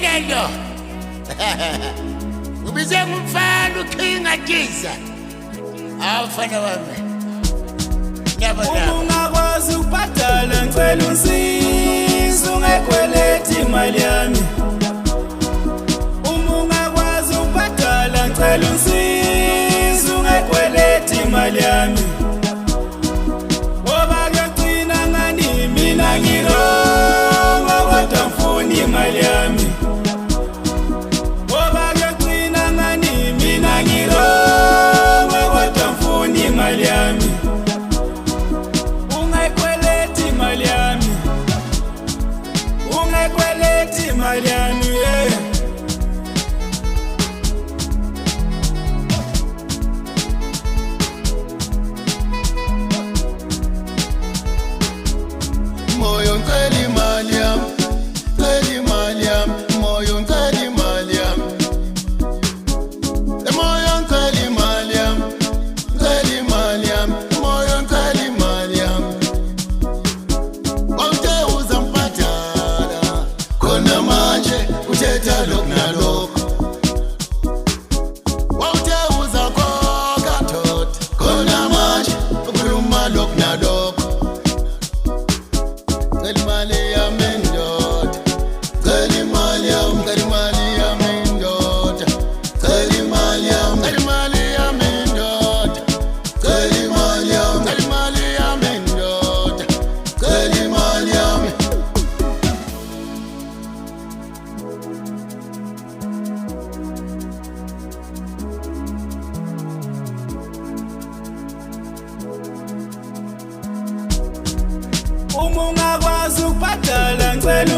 Lelo. Ubize ngumfana uking Adiza. Awufana wami. Ungakwazi ukubhadala ngicela usizo ungekweleti imali yami. Ungakwazi ukubhadala ngicela usizo ungekweleti imali yami. Ngoba ngiyagcina ngani mina ngirongo kodwa ngifuna imali yami. Ngoba ngiyagcina ngani mina ngirongo kodwa ngifuna imali yami. Imali yami yeah. Moyo ngicela imali yami, ngicela imali yami, moyo ngicela imali yami. Moyo ngicela imali yami, ngicela imali yami, moyo ngicela imali yami. Konke uzamphathana khona manje uthetha lokhu nalokhu. Wawuthe uzakhokha thot khona manje ukhuluma lokhu nalokhu. Ngicela imali yami ndoda, ngicela imali yami, ngicela imali yami ndoda, ngicela imali yami, ngicela imali yami ndoda, ngicela imali yami, ngicela imali yami ndoda, ngicela imali yami. Ungakwazi ukubhadala ngicela